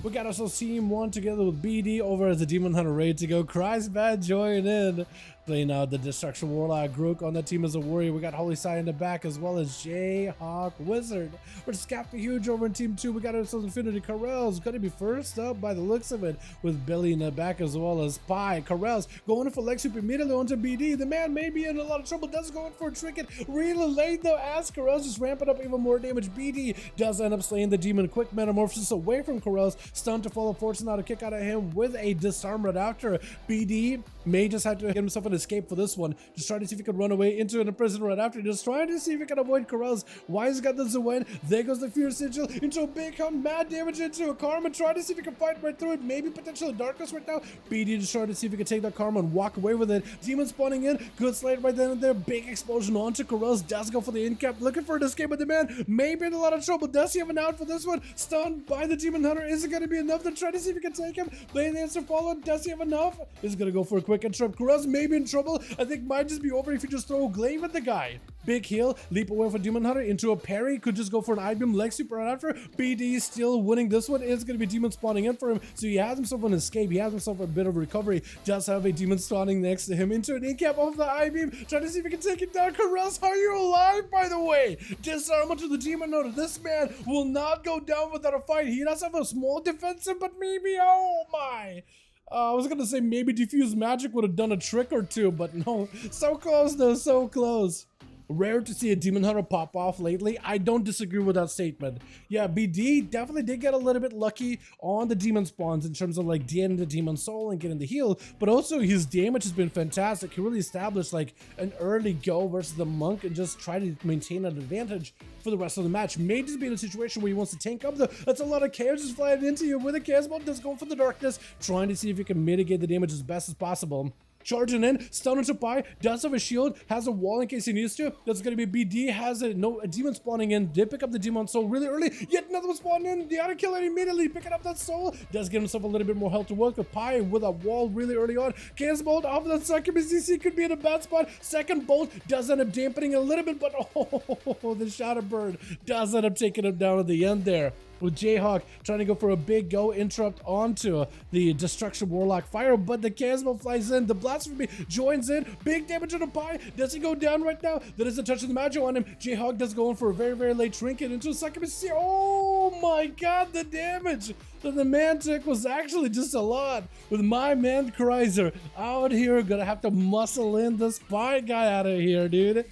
We got ourselves Team 1 together with BD over as the Demon Hunter ready to go. Christbad joining in. Playing out the Destruction Warlock. Grook on that team as a warrior. We got Holy Sai in the back as well as Jayhawk Wizard. We're just Captain Huge over in Team 2. We got ourselves Infinity. Karel's going to be first up by the looks of it with Billy in the back as well as Pi. Karel's going for leg sweep immediately onto BD. The man may be in a lot of trouble. Does go in for a trinket. Really late though as Karel's just ramping up even more damage. BD does end up slaying the demon. Quick metamorphosis away from Karel's. Stun to follow Fortune out a kick out of him with a disarm right after. BD may just have to get himself an escape for this one. Just trying to see if he can run away into an prison right after. Just trying to see if he can avoid Karel's. Wise got the Zuen. There goes the Fierce Sigil into a big hunt. Mad damage into a Karma. Trying to see if he can fight right through it. Maybe potentially Darkness right now. BD just trying to see if he can take that Karma and walk away with it. Demon spawning in. Good slate right then and there. Big explosion onto Karel's. Does go for the in cap. Looking for an escape, but the man may be in a lot of trouble. Does he have an out for this one? Stunned by the Demon Hunter. Is it going to be enough to try to see if he can take him? Playing the answer follow. Does he have enough? Is going to go for a quick interrupt. Karel's may be in trouble. I think might just be over if you just throw a glaive at the guy. Big heal, leap away for Demon Hunter into a parry. Could just go for an I-beam, leg sweep right after. BD still winning this one. It's going to be Demon spawning in for him. So he has himself an escape. He has himself a bit of recovery. Just have a Demon spawning next to him into an in-cap off the I-beam. Trying to see if he can take it down. Karel's, how are you alive, by the way? Disarm onto the Demon Hunter. This man will not go down without a fight. He does have a small defensive, but maybe, oh my. I was gonna say maybe Diffuse Magic would have done a trick or two, but no. So close though, so close. Rare to see a Demon Hunter pop off lately. I don't disagree with that statement. Yeah, BD definitely did get a little bit lucky on the demon spawns in terms of like DNing the demon soul and getting the heal, but also his damage has been fantastic. He really established like an early go versus the monk and just try to maintain an advantage for the rest of the match. May just be in a situation where he wants to tank up though. That's a lot of chaos just flying into you with a chaos ball. Does go for the darkness, trying to see if he can mitigate the damage as best as possible. Charging in, stun into Pi, does have a shield, has a wall in case he needs to. That's gonna be BD, has a demon spawning in, did pick up the demon soul really early, yet another one spawned in, the auto killer immediately picking up that soul, does give himself a little bit more health to work with. Pi with a wall really early on, chaos bolt off of that succubus CC could be in a bad spot. Second bolt does end up dampening a little bit, but oh, the shadow bird does end up taking him down at the end there. With Jayhawk trying to go for a big go interrupt onto the Destruction Warlock fire, but the Chasmo flies in, the Blasphemy joins in, big damage on the Pi. Does he go down right now? That is a touch of the Magi on him. Jayhawk does go in for a very, very late trinket into a succubus. Oh my god, the damage that the man took was actually just a lot. With my man Kreiser out here, gonna have to muscle in the spy guy out of here, dude.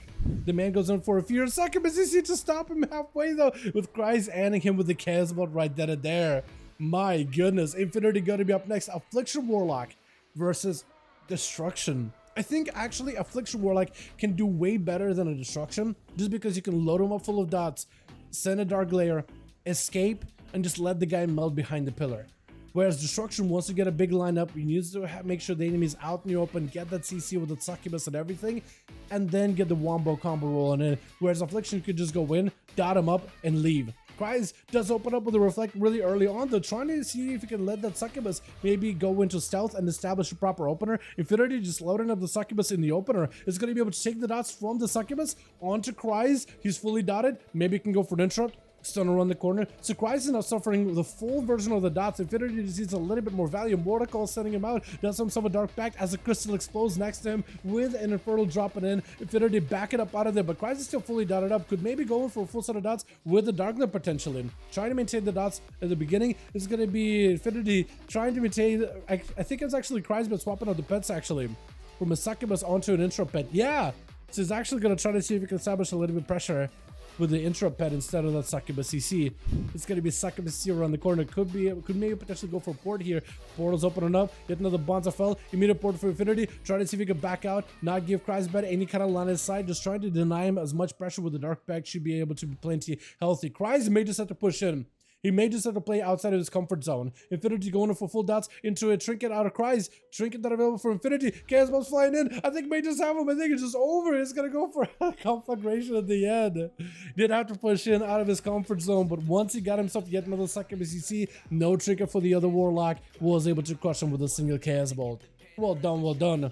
The man goes in for a fear. Succubus is to stop him halfway though, with Kreis ending him with the Chasmod right then and there. My goodness, Infinity gonna be up next. Affliction Warlock versus Destruction. I think actually Affliction Warlock can do way better than a Destruction, just because you can load him up full of dots, send a Dark Layer, escape, and just let the guy melt behind the pillar. Whereas Destruction wants to get a big lineup, you need to make sure the enemy's out in the open, get that CC with the succubus and everything, and then get the wombo combo rolling in. Whereas Affliction could just go in, dot him up, and leave. Kreis does open up with a Reflect really early on, though, trying to see if he can let that succubus maybe go into stealth and establish a proper opener. Infinity just loading up the succubus in the opener is going to be able to take the dots from the succubus onto Kreis. He's fully dotted. Maybe he can go for an interrupt. Stun around the corner. So Kreis is now suffering the full version of the dots. Infinity just needs a little bit more value. Mordecai sending him out. Does himself a dark pact as the crystal explodes next to him with an infernal dropping in. Infinity back it up out of there, but Kreis is still fully dotted up. Could maybe go in for a full set of dots with the dark layer potential in. Trying to maintain the dots at the beginning. This is going to be Infinity trying to maintain. I think it's actually Kreis, but swapping out the pets actually from a succubus onto an intro pet. Yeah, so he's actually going to try to see if he can establish a little bit of pressure with the intro pet instead of that succubus CC. It's gonna be succubus CC around the corner. Could maybe potentially go for a port here. Portal's opening up. Yet another Bonza fell. Immediate port for Infinity. Trying to see if he can back out. Not give Kreisbad any kind of line of sight. Just trying to deny him as much pressure with the dark bag. Should be able to be plenty healthy. Kreis may just have to push in. He may just have to play outside of his comfort zone. Infinity going in for full dots into a trinket out of Kreis. Trinket not available for Infinity. Chaosball's flying in. I think may just have him. I think it's just over. It's going to go for a conflagration at the end. Did have to push in out of his comfort zone, but once he got himself yet another succubus CC, no trinket for the other Warlock, was able to crush him with a single Chaos Bolt. Well done, well done.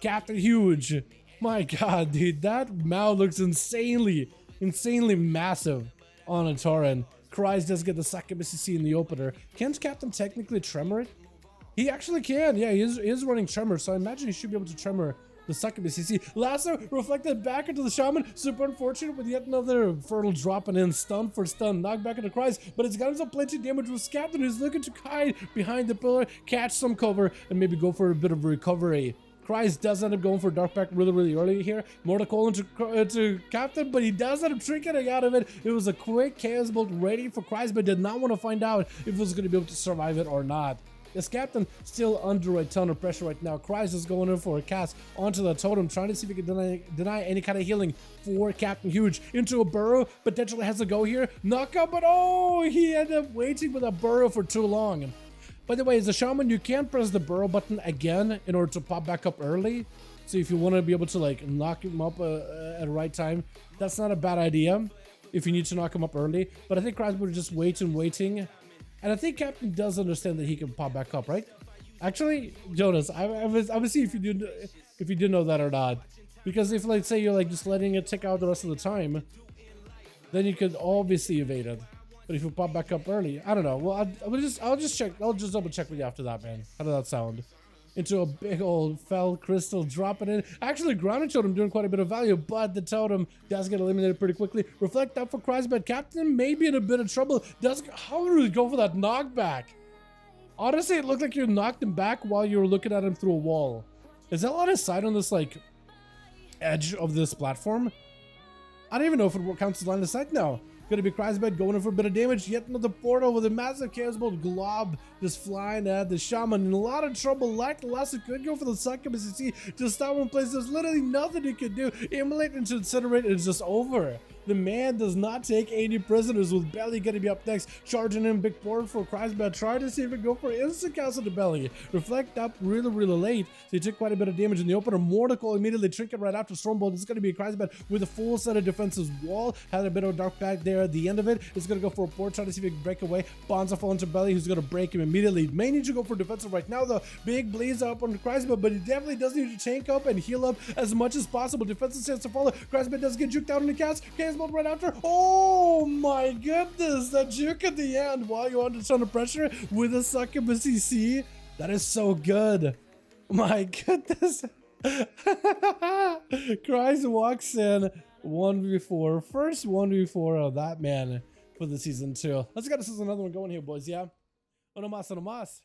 Captain Huge. My god, dude, that mount looks insanely massive on a Tauren. Cries does get the second BCC in the opener. Can't Captain technically tremor it? He actually can. Yeah, he is running tremor, so I imagine he should be able to tremor the second BCC. Lasso reflected back into the Shaman. Super unfortunate with yet another Fertile dropping in. Stun for stun. Knocked back into Cries, but it's got himself plenty of damage with Captain, who's looking to hide behind the pillar, catch some cover, and maybe go for a bit of recovery. Cries does end up going for Dark Pact really early here. More to call into Captain, but he does end up trinketing out of it. It was a quick Chaos Bolt ready for Cries, but did not want to find out if it was going to be able to survive it or not. This Captain still under a ton of pressure right now. Cries is going in for a cast onto the totem, trying to see if he can deny any kind of healing for Captain Huge. Into a burrow, potentially has to go here. Knockout, but oh, he ended up waiting with a burrow for too long. By the way, as a Shaman, you can't press the burrow button again in order to pop back up early. So if you want to be able to like knock him up at the right time, that's not a bad idea if you need to knock him up early. But I think Cries would just waiting. And I think Captain does understand that he can pop back up, right? Actually, Jonas, I would see if you do know that or not. Because if, like, say you're like just letting it tick out the rest of the time, then you could obviously evade it. But if you pop back up early, I don't know. Well, I'll just check. I'll just double check with you after that, man. How does that sound? Into a big old fell crystal, dropping in. Actually, grounded totem doing quite a bit of value, but the totem does get eliminated pretty quickly. Reflect up for Cries, but Captain may be in a bit of trouble. How do we go for that knockback? Honestly, it looked like you knocked him back while you were looking at him through a wall. Is that line of sight on this like edge of this platform? I don't even know if it counts as line of sight now. Gonna be Cries going in for a bit of damage. Yet another portal with a massive Chaos Bolt glob just flying at the Shaman. In a lot of trouble. Like the last, could go for the second BCC to stop him in place. There's literally nothing he could do. Immolate into Incinerate is just over. The man does not take any prisoners, with Belly gonna be up next. Charging in big portal for Cries, trying to see if he can go for instant cast of the Belly. Reflect up really late, so he took quite a bit of damage in the opener. Mortical immediately trinket right after Stormbolt. It's gonna be a Cries with a full set of defenses wall. Had a bit of Dark Pact there at the end of it. It's gonna go for a port, trying to see if he can break away. Bonza fall into Belly, who's gonna break him immediately. May need to go for defensive right now though. Big bleeds up on Cries, but he definitely does need to tank up and heal up as much as possible. Defensive chance to follow. Cries does get juked out in the cast. Chaos Bolt right after. Oh my goodness, that juke at the end while you're under a ton of pressure with a succubus CC. That is so good. My goodness. Cries walks in 1v4. First 1v4 of that man for the season 2. Let's get this as another one going here, boys, yeah? Uno más, uno más.